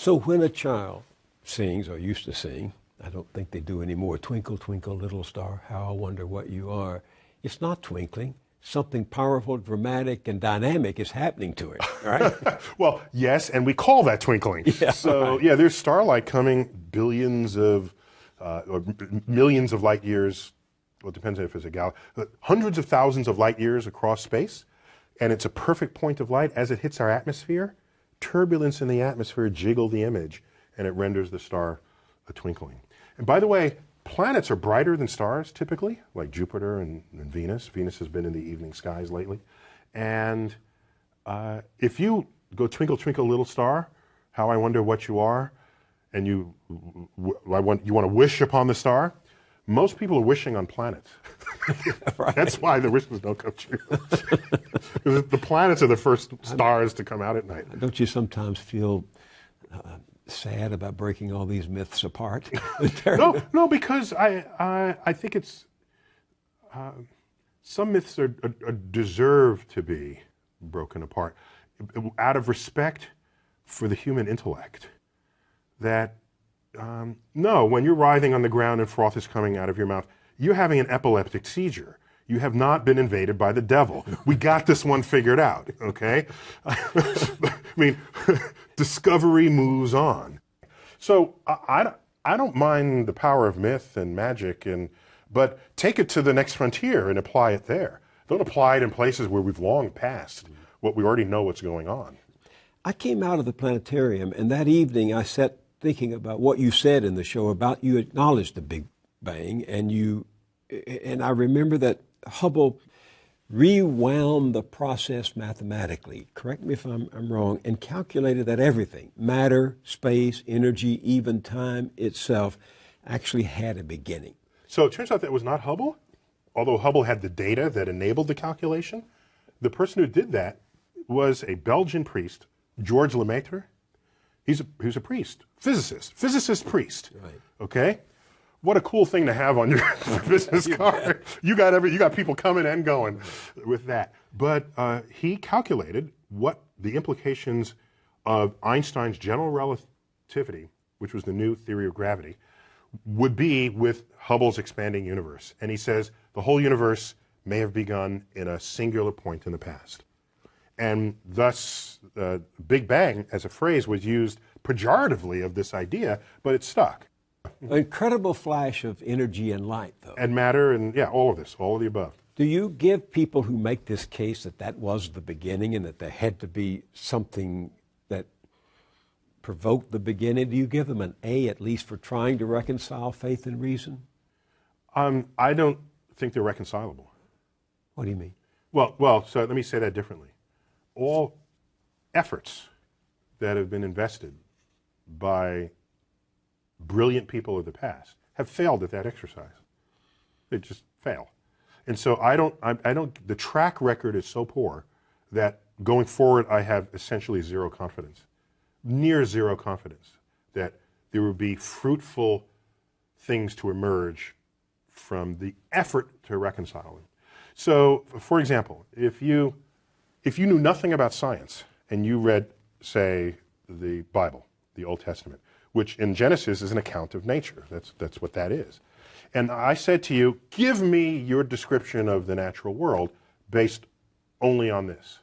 So when a child sings, or used to sing, I don't think they do anymore, "Twinkle, twinkle, little star, how I wonder what you are," it's not twinkling. Something powerful, dramatic, and dynamic is happening to it, right? Well, yes, and we call that twinkling. Yeah, So, right. yeah, there's starlight coming billions of, or millions of light years, well, it depends if it's a galaxy, hundreds of thousands of light years across space, and it's a perfect point of light. As it hits our atmosphere, turbulence in the atmosphere jiggle the image, and it renders the star a twinkling. And by the way, planets are brighter than stars typically, like Jupiter and Venus. Venus has been in the evening skies lately. And if you go "Twinkle, twinkle, little star, how I wonder what you are," and you want to wish upon the star, most people are wishing on planets. Right. That's why the wishes don't come true. Because the planets are the first stars to come out at night. Don't you sometimes feel sad about breaking all these myths apart? No, because I think it's some myths are deserve to be broken apart out of respect for the human intellect. That no, when you're writhing on the ground and froth is coming out of your mouth, you're having an epileptic seizure. You have not been invaded by the devil. We got this one figured out, okay? I mean, discovery moves on. So I don't mind the power of myth and magic, but take it to the next frontier and apply it there. Don't apply it in places where we've long passed what we already know what's going on. I came out of the planetarium, and that evening I sat thinking about what you said in the show about you acknowledged the Big Bang, and I remember that Hubble rewound the process mathematically, correct me if I'm wrong, and calculated that everything, matter, space, energy, even time itself, actually had a beginning. So it turns out that was not Hubble, although Hubble had the data that enabled the calculation. The person who did that was a Belgian priest, Georges Lemaitre. He's a priest, physicist priest. Right. Okay? What a cool thing to have on your business card. You got people coming and going with that. But he calculated what the implications of Einstein's general relativity, which was the new theory of gravity, would be with Hubble's expanding universe. And he says the whole universe may have begun in a singular point in the past. And thus, Big Bang as a phrase was used pejoratively of this idea, but it stuck. An incredible flash of energy and light, though. And matter, and yeah, all of this, all of the above. Do you give people who make this case that that was the beginning and that there had to be something that provoked the beginning, do you give them an A at least for trying to reconcile faith and reason? I don't think they're reconcilable. What do you mean? Well, so let me say that differently. All efforts that have been invested by brilliant people of the past have failed at that exercise. They just fail. And so the track record is so poor that going forward I have essentially zero confidence, near zero confidence, that there will be fruitful things to emerge from the effort to reconcile them. So, for example, if you knew nothing about science and you read, say, the Bible, the Old Testament, which in Genesis is an account of nature. That's what that is. And I said to you, give me your description of the natural world based only on this.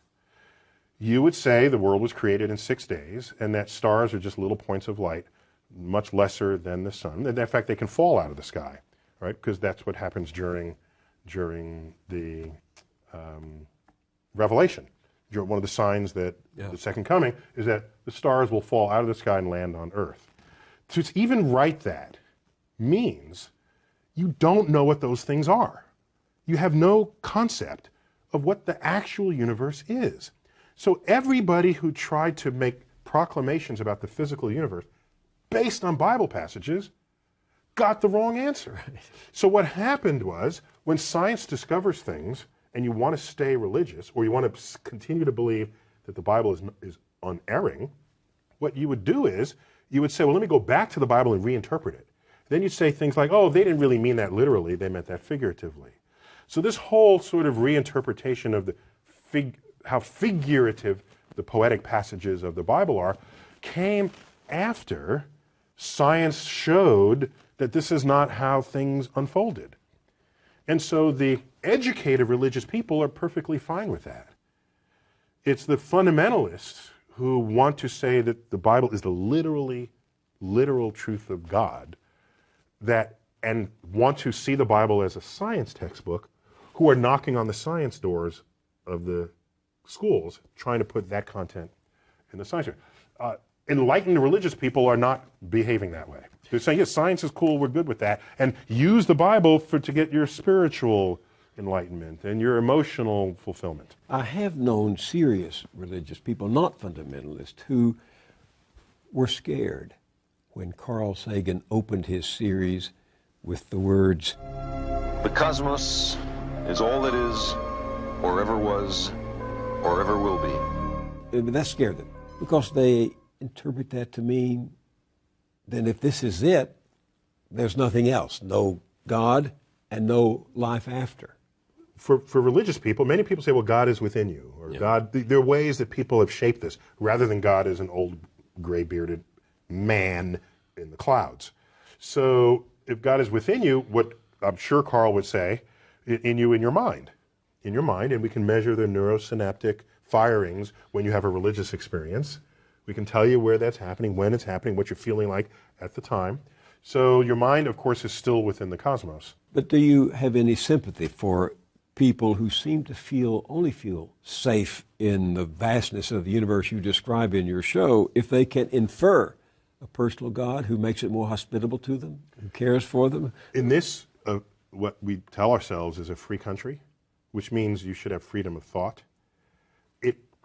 You would say the world was created in 6 days and that stars are just little points of light, much lesser than the sun. And in fact, they can fall out of the sky, right? Because that's what happens during the Revelation. One of the signs that the second coming is that the stars will fall out of the sky and land on earth. To even write that means you don't know what those things are. You have no concept of what the actual universe is. So everybody who tried to make proclamations about the physical universe based on Bible passages got the wrong answer. Right. So what happened was when science discovers things and you want to stay religious or you want to continue to believe that the Bible is unerring, what you would do is you would say, well, let me go back to the Bible and reinterpret it. Then you'd say things like, oh, they didn't really mean that literally, they meant that figuratively. So this whole sort of reinterpretation of how figurative the poetic passages of the Bible are came after science showed that this is not how things unfolded. And so the educated religious people are perfectly fine with that. It's the fundamentalists who want to say that the Bible is the literal truth of God and want to see the Bible as a science textbook, who are knocking on the science doors of the schools trying to put that content in the science. Enlightened religious people are not behaving that way. They're saying, yes, science is cool, we're good with that, and use the Bible to get your spiritual enlightenment and your emotional fulfillment. I have known serious religious people, not fundamentalists, who were scared when Carl Sagan opened his series with the words, "The cosmos is all that is, or ever was, or ever will be." That scared them because they interpret that to mean then if this is it, there's nothing else, no God and no life after. For religious people, many people say, well, God is within you, or God, there are ways that people have shaped this, rather than God as an old gray-bearded man in the clouds. So if God is within you, what I'm sure Carl would say, in your mind, and we can measure the neurosynaptic firings when you have a religious experience. We can tell you where that's happening, when it's happening, what you're feeling like at the time. So your mind, of course, is still within the cosmos. But do you have any sympathy for people who seem to only feel safe in the vastness of the universe you describe in your show if they can infer a personal God who makes it more hospitable to them, who cares for them? In this, what we tell ourselves is a free country, which means you should have freedom of thought.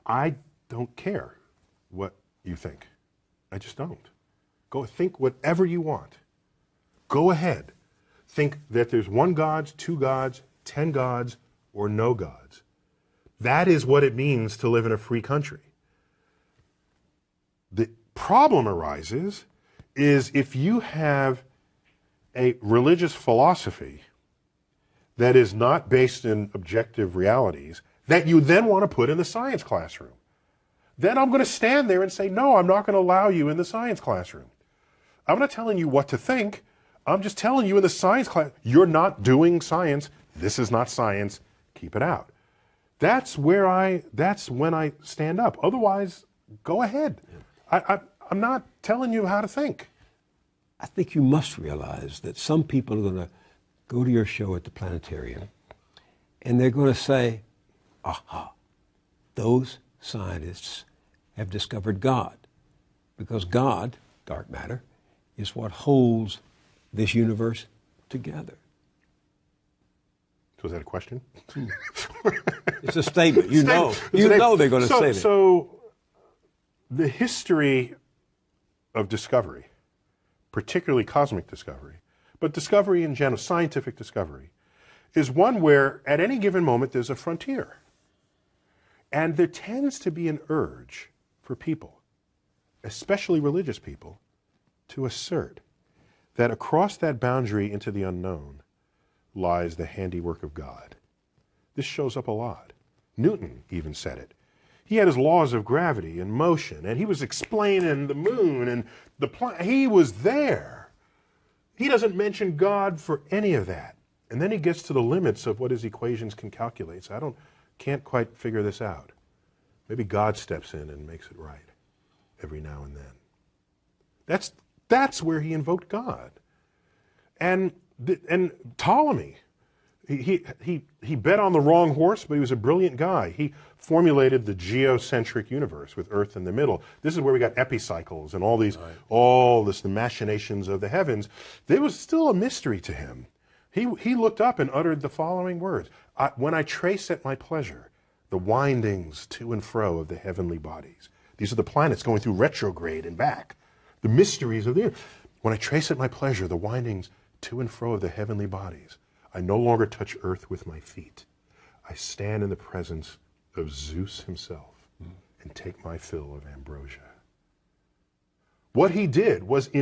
I don't care what you think. I just don't. Go think whatever you want. Go ahead. Think that there's one God, 2 gods, 10 gods, or no gods. That is what it means to live in a free country. The problem arises is if you have a religious philosophy that is not based in objective realities that you then want to put in the science classroom. Then I'm going to stand there and say, no, I'm not going to allow you in the science classroom. I'm not telling you what to think. I'm just telling you in the science class, you're not doing science. This is not science. Keep it out. That's when I stand up. Otherwise, go ahead. I'm not telling you how to think. I think you must realize that some people are going to go to your show at the planetarium and they're going to say, aha, those scientists have discovered God, because God, dark matter, is what holds this universe together. So is that a question? It's a statement. You know they're going to say that. So the history of discovery, particularly cosmic discovery, but discovery in general, scientific discovery, is one where at any given moment there's a frontier. And there tends to be an urge for people, especially religious people, to assert that across that boundary into the unknown lies the handiwork of God. This shows up a lot. Newton even said it. He had his laws of gravity and motion, and he was explaining the moon and the planet. He was there. He doesn't mention God for any of that. And then he gets to the limits of what his equations can calculate. So can't quite figure this out. Maybe God steps in and makes it right every now and then. That's where he invoked God. And Ptolemy, he bet on the wrong horse, but he was a brilliant guy. He formulated the geocentric universe with Earth in the middle. This is where we got epicycles and the machinations of the heavens. There was still a mystery to him. He looked up and uttered the following words: when I trace at my pleasure the windings to and fro of the heavenly bodies. These are the planets going through retrograde and back. The mysteries of the earth. When I trace at my pleasure the windings to and fro of the heavenly bodies, I no longer touch earth with my feet. I stand in the presence of Zeus himself and take my fill of ambrosia. What he did was he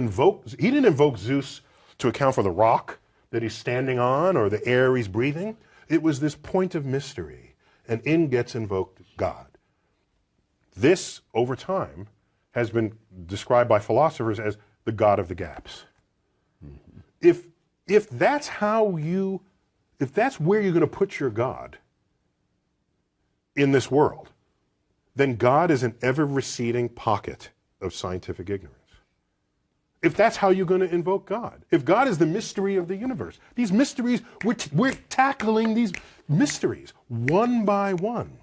didn't invoke Zeus to account for the rock that he's standing on or the air he's breathing. It was this point of mystery, and in gets invoked God. This, over time, has been described by philosophers as the God of the gaps. If that's if that's where you're going to put your God in this world, then God is an ever-receding pocket of scientific ignorance. If that's how you're going to invoke God, if God is the mystery of the universe, these mysteries, we're tackling these mysteries one by one.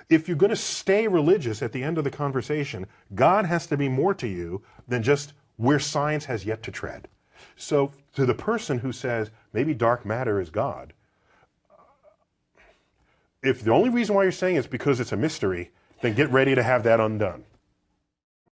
If you're going to stay religious at the end of the conversation, God has to be more to you than just where science has yet to tread. So to the person who says, maybe dark matter is God, if the only reason why you're saying it's because it's a mystery, then get ready to have that undone.